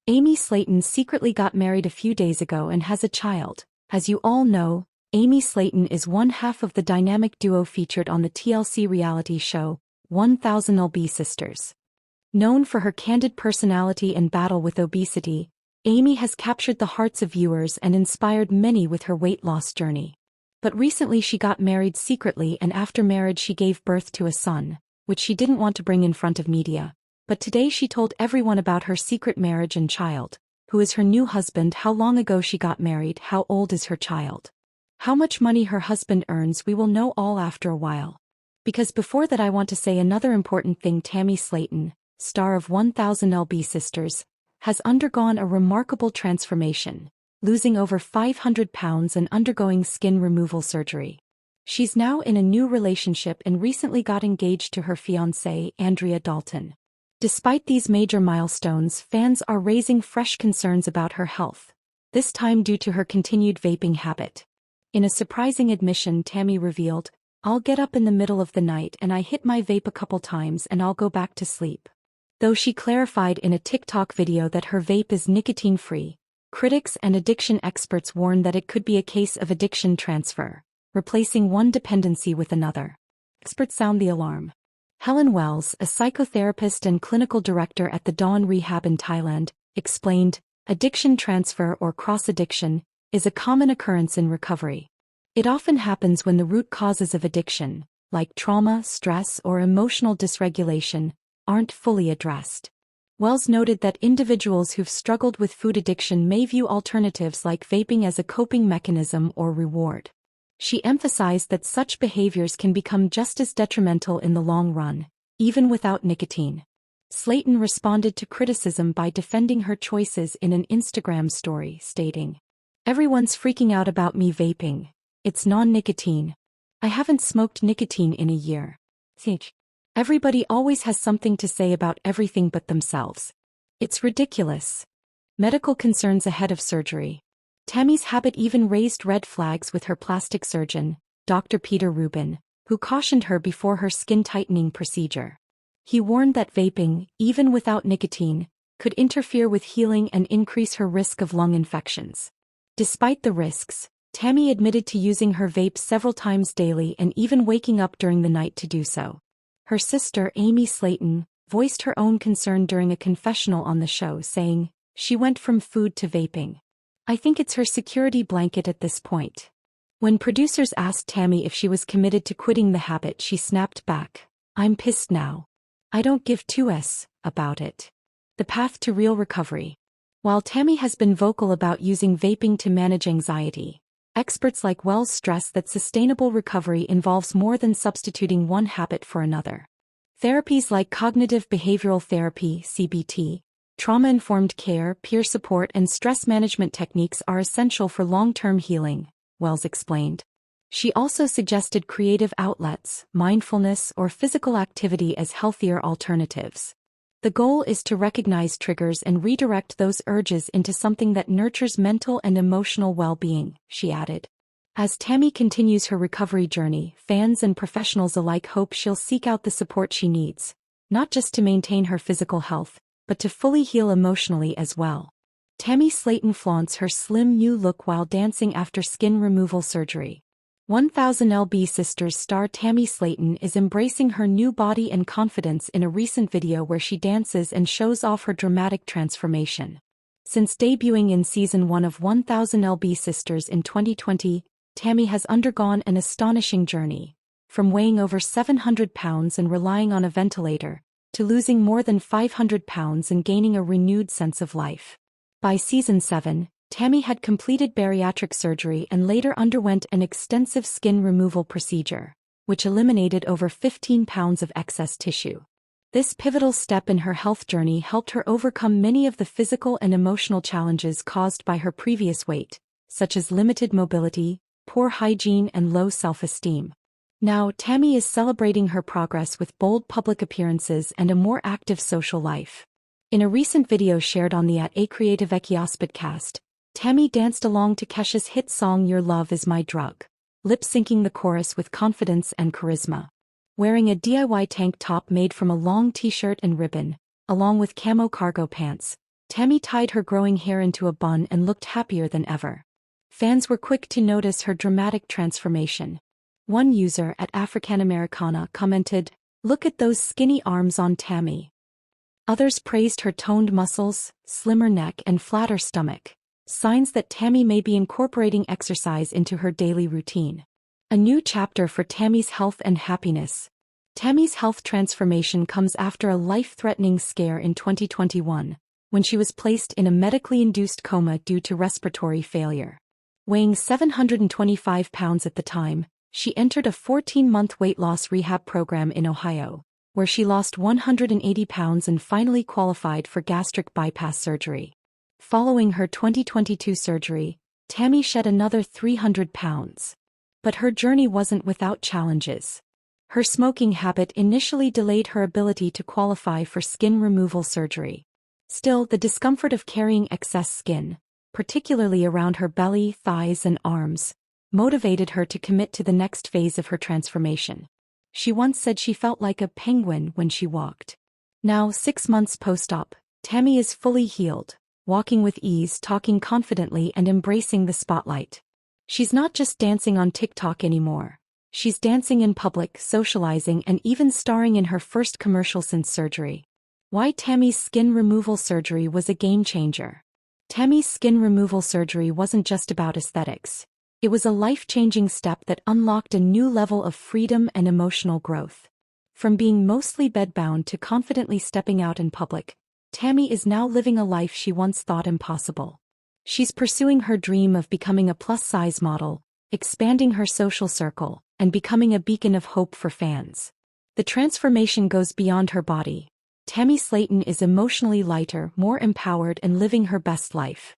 Amy Slaton secretly got married a few days ago and has a child. As you all know, Amy Slaton is one half of the dynamic duo featured on the TLC reality show, 1000 lb Sisters. Known for her candid personality and battle with obesity, Amy has captured the hearts of viewers and inspired many with her weight loss journey. But recently she got married secretly, and after marriage she gave birth to a son, which she didn't want to bring in front of media. But today she told everyone about her secret marriage and child. Who is her new husband, how long ago she got married, how old is her child, how much money her husband earns. We will know all after a while. Because before that I want to say another important thing. Tammy Slaton, star of 1000 lb Sisters, has undergone a remarkable transformation, losing over 500 pounds and undergoing skin removal surgery. She's now in a new relationship and recently got engaged to her fiancé, Andrea Dalton. Despite these major milestones, fans are raising fresh concerns about her health, this time due to her continued vaping habit. In a surprising admission, Tammy revealed, "I'll get up in the middle of the night and I hit my vape a couple times and I'll go back to sleep." Though she clarified in a TikTok video that her vape is nicotine-free, critics and addiction experts warn that it could be a case of addiction transfer, replacing one dependency with another. Experts sound the alarm. Helen Wells, a psychotherapist and clinical director at the Dawn Rehab in Thailand, explained, "Addiction transfer or cross-addiction is a common occurrence in recovery. It often happens when the root causes of addiction, like trauma, stress, or emotional dysregulation, aren't fully addressed." Wells noted that individuals who've struggled with food addiction may view alternatives like vaping as a coping mechanism or reward. She emphasized that such behaviors can become just as detrimental in the long run, even without nicotine. Slaton responded to criticism by defending her choices in an Instagram story, stating, "Everyone's freaking out about me vaping. It's non-nicotine. I haven't smoked nicotine in a year. Everybody always has something to say about everything but themselves. It's ridiculous." Medical concerns ahead of surgery. Tammy's habit even raised red flags with her plastic surgeon, Dr. Peter Rubin, who cautioned her before her skin-tightening procedure. He warned that vaping, even without nicotine, could interfere with healing and increase her risk of lung infections. Despite the risks, Tammy admitted to using her vape several times daily and even waking up during the night to do so. Her sister, Amy Slaton, voiced her own concern during a confessional on the show, saying, "She went from food to vaping. I think it's her security blanket at this point." When producers asked Tammy if she was committed to quitting the habit, she snapped back, "I'm pissed now. I don't give two s about it." The path to real recovery. While Tammy has been vocal about using vaping to manage anxiety, experts like Wells stress that sustainable recovery involves more than substituting one habit for another. Therapies like cognitive behavioral therapy, CBT, trauma-informed care, peer support, and stress management techniques are essential for long-term healing, Wells explained. She also suggested creative outlets, mindfulness, or physical activity as healthier alternatives. The goal is to recognize triggers and redirect those urges into something that nurtures mental and emotional well-being, she added. As Tammy continues her recovery journey, fans and professionals alike hope she'll seek out the support she needs, not just to maintain her physical health, but to fully heal emotionally as well. Tammy Slaton flaunts her slim new look while dancing after skin removal surgery. 1000 lb Sisters star Tammy Slaton is embracing her new body and confidence in a recent video where she dances and shows off her dramatic transformation. Since debuting in season 1 of 1000 lb Sisters in 2020, Tammy has undergone an astonishing journey, from weighing over 700 pounds and relying on a ventilator, to losing more than 500 pounds and gaining a renewed sense of life. By season 7, Tammy had completed bariatric surgery and later underwent an extensive skin removal procedure, which eliminated over 15 pounds of excess tissue. This pivotal step in her health journey helped her overcome many of the physical and emotional challenges caused by her previous weight, such as limited mobility, poor hygiene, and low self-esteem. Now, Tammy is celebrating her progress with bold public appearances and a more active social life. In a recent video shared on the @acreativecchiospodcast, Tammy danced along to Kesha's hit song Your Love Is My Drug, lip-syncing the chorus with confidence and charisma. Wearing a DIY tank top made from a long t-shirt and ribbon, along with camo cargo pants, Tammy tied her growing hair into a bun and looked happier than ever. Fans were quick to notice her dramatic transformation. One user at Africanamericana commented, "Look at those skinny arms on Tammy." Others praised her toned muscles, slimmer neck and flatter stomach, signs that Tammy may be incorporating exercise into her daily routine. A new chapter for Tammy's health and happiness. Tammy's health transformation comes after a life-threatening scare in 2021, when she was placed in a medically induced coma due to respiratory failure. Weighing 725 pounds at the time, she entered a 14-month weight loss rehab program in Ohio, where she lost 180 pounds and finally qualified for gastric bypass surgery. Following her 2022 surgery, Tammy shed another 300 pounds. But her journey wasn't without challenges. Her smoking habit initially delayed her ability to qualify for skin removal surgery. Still, the discomfort of carrying excess skin, particularly around her belly, thighs, and arms, motivated her to commit to the next phase of her transformation. She once said she felt like a penguin when she walked. Now, 6 months post-op, Tammy is fully healed, walking with ease, talking confidently, and embracing the spotlight. She's not just dancing on TikTok anymore. She's dancing in public, socializing, and even starring in her first commercial since surgery. Why Tammy's skin removal surgery was a game-changer. Tammy's skin removal surgery wasn't just about aesthetics. It was a life-changing step that unlocked a new level of freedom and emotional growth. From being mostly bedbound to confidently stepping out in public, Tammy is now living a life she once thought impossible. She's pursuing her dream of becoming a plus-size model, expanding her social circle, and becoming a beacon of hope for fans. The transformation goes beyond her body. Tammy Slaton is emotionally lighter, more empowered, and living her best life.